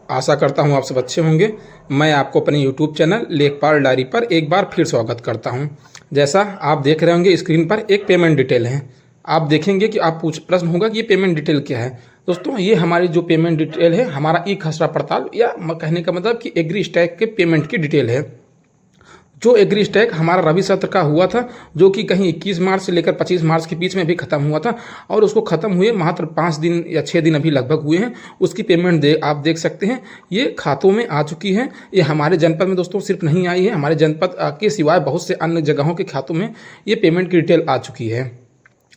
आशा करता हूँ आप सब अच्छे होंगे। मैं आपको अपने यूट्यूब चैनल लेखपाल डायरी पर एक बार फिर स्वागत करता हूँ। जैसा आप देख रहे होंगे स्क्रीन पर एक पेमेंट डिटेल है। आप देखेंगे कि आप प्रश्न होगा कि ये पेमेंट डिटेल क्या है। दोस्तों, ये हमारी जो पेमेंट डिटेल है हमारा ई खसरा पड़ताल या कहने का मतलब कि एग्री स्टैक के पेमेंट की डिटेल है। जो एग्री स्टैक हमारा रवि सत्र का हुआ था, जो कि कहीं 21 मार्च से लेकर 25 मार्च के बीच में भी खत्म हुआ था और उसको खत्म हुए मात्र 5 दिन या 6 दिन अभी लगभग हुए हैं। उसकी पेमेंट आप देख सकते हैं, ये खातों में आ चुकी है। ये हमारे जनपद में दोस्तों सिर्फ नहीं आई है, हमारे जनपद के सिवाय बहुत से अन्य जगहों के खातों में ये पेमेंट की डिटेल आ चुकी है।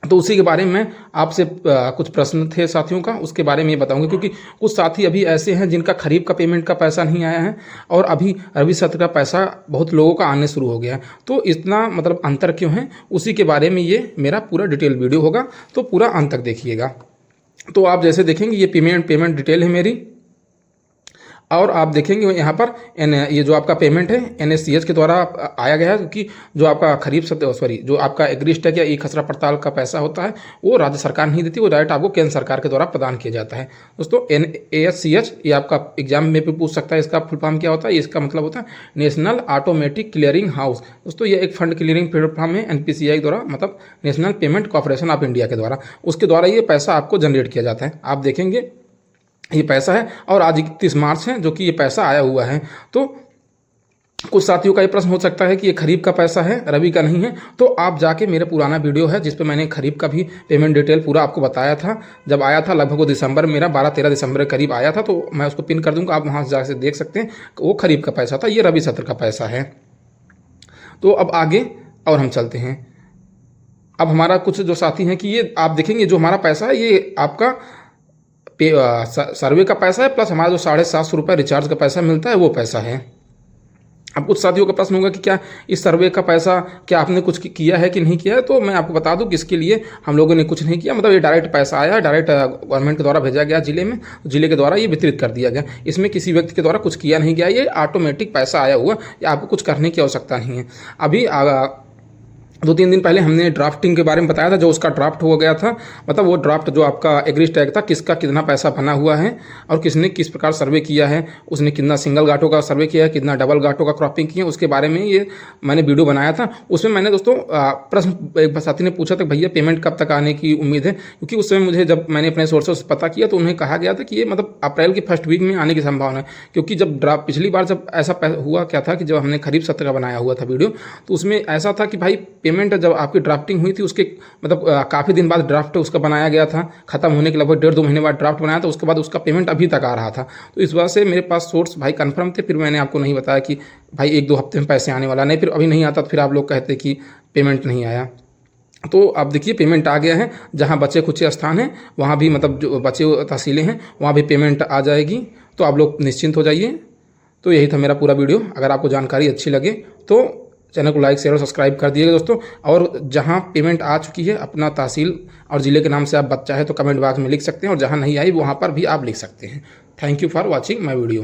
तो उसी के बारे में आपसे कुछ प्रश्न थे साथियों का, उसके बारे में ये बताऊंगा, क्योंकि कुछ साथी अभी ऐसे हैं जिनका खरीफ का पेमेंट का पैसा नहीं आया है और अभी रवि सत्र का पैसा बहुत लोगों का आने शुरू हो गया है। तो इतना मतलब अंतर क्यों है, उसी के बारे में ये मेरा पूरा डिटेल वीडियो होगा, तो पूरा अंत तक देखिएगा। तो आप जैसे देखेंगे ये पेमेंट डिटेल है मेरी, और आप देखेंगे यहाँ पर ये जो आपका पेमेंट है NSCH के द्वारा आया गया है, क्योंकि जो आपका जो आपका एग्री स्टैक या ई खसरा पड़ताल का पैसा होता है वो राज्य सरकार नहीं देती, वो डायरेक्ट आपको केंद्र सरकार के द्वारा प्रदान किया जाता है। दोस्तों NASCH ये आपका एग्जाम में भी पूछ सकता है, इसका फुल फॉर्म क्या होता है। इसका मतलब होता है नेशनल ऑटोमेटिक क्लियरिंग हाउस। दोस्तों ये एक फंड क्लियरिंग प्लेटफॉर्म है NPCI द्वारा, मतलब national payment corporation of India के द्वारा, उसके द्वारा ये पैसा आपको जनरेट किया जाता है। आप देखेंगे ये पैसा है और आज 31 मार्च है जो कि ये पैसा आया हुआ है। तो कुछ साथियों का ये प्रश्न हो सकता है कि ये खरीफ का पैसा है, रवि का नहीं है। तो आप जाके मेरे पुराना वीडियो है जिस पे मैंने खरीफ का भी पेमेंट डिटेल पूरा आपको बताया था, जब आया था लगभग वो दिसंबर, मेरा 12-13 दिसंबर के करीब आया था। तो मैं उसको पिन कर दूंगा, आप वहाँ से जाके देख सकते हैं। वो खरीफ का पैसा था, ये रवि सत्र का पैसा है। तो अब आगे और हम चलते हैं। अब हमारा कुछ जो साथी हैं कि ये आप देखेंगे जो हमारा पैसा है ये आपका सर्वे का पैसा है, प्लस हमारा जो 750 रुपये रिचार्ज का पैसा मिलता है वो पैसा है। अब कुछ साथियों का प्रश्न होगा कि क्या इस सर्वे का पैसा क्या आपने कुछ किया है कि नहीं किया है। तो मैं आपको बता दूं कि इसके लिए हम लोगों ने कुछ नहीं किया, मतलब ये डायरेक्ट पैसा आया, डायरेक्ट गवर्नमेंट के द्वारा भेजा गया जिले में, जिले के द्वारा ये वितरित कर दिया गया। इसमें किसी व्यक्ति के द्वारा कुछ किया नहीं गया, ये ऑटोमेटिक पैसा आया हुआ, या आपको कुछ करने की आवश्यकता नहीं है। अभी 2-3 दिन पहले हमने ड्राफ्टिंग के बारे में बताया था, जो उसका ड्राफ्ट हो गया था, मतलब वो ड्राफ्ट जो आपका एग्री स्टैक था, किसका कितना पैसा बना हुआ है और किसने किस प्रकार सर्वे किया है, उसने कितना सिंगल गांठों का सर्वे किया है, कितना डबल गांठों का क्रॉपिंग किया है, उसके बारे में ये मैंने वीडियो बनाया था। उसमें मैंने दोस्तों प्रश्न एक साथी ने पूछा था भैया पेमेंट कब तक आने की उम्मीद है, क्योंकि उस समय मुझे जब मैंने अपने सोर्सेस पता किया तो उन्हें कहा गया था कि ये मतलब अप्रैल के फर्स्ट वीक में आने की संभावना है। क्योंकि जब पिछली बार जब ऐसा हुआ क्या था कि जब हमने खरीफ सत्र का बनाया हुआ था वीडियो, तो उसमें ऐसा था कि भाई पेमेंट जब आपकी ड्राफ्टिंग हुई थी उसके मतलब काफ़ी दिन बाद ड्राफ्ट उसका बनाया गया था, खत्म होने के लगभग 1.5-2 महीने बाद ड्राफ्ट बनाया था, उसके बाद उसका पेमेंट अभी तक आ रहा था। तो इस वजह से मेरे पास सोर्स भाई कंफर्म थे, फिर मैंने आपको नहीं बताया कि भाई 1-2 हफ्ते में पैसे आने वाला, नहीं फिर अभी नहीं आता तो फिर आप लोग कहते कि पेमेंट नहीं आया। तो आप देखिए पेमेंट आ गया है, जहाँ बचे कुछ स्थान हैं वहाँ भी मतलब जो बचे तहसीलें हैं वहाँ भी पेमेंट आ जाएगी, तो आप लोग निश्चिंत हो जाइए। तो यही था मेरा पूरा वीडियो। अगर आपको जानकारी अच्छी लगे तो चैनल को लाइक शेयर और सब्सक्राइब कर दिएगा दोस्तों। और जहां पेमेंट आ चुकी है अपना तहसील और ज़िले के नाम से आप चाहे तो कमेंट बॉक्स में लिख सकते हैं, और जहां नहीं आई वहां पर भी आप लिख सकते हैं। Thank you for watching my video.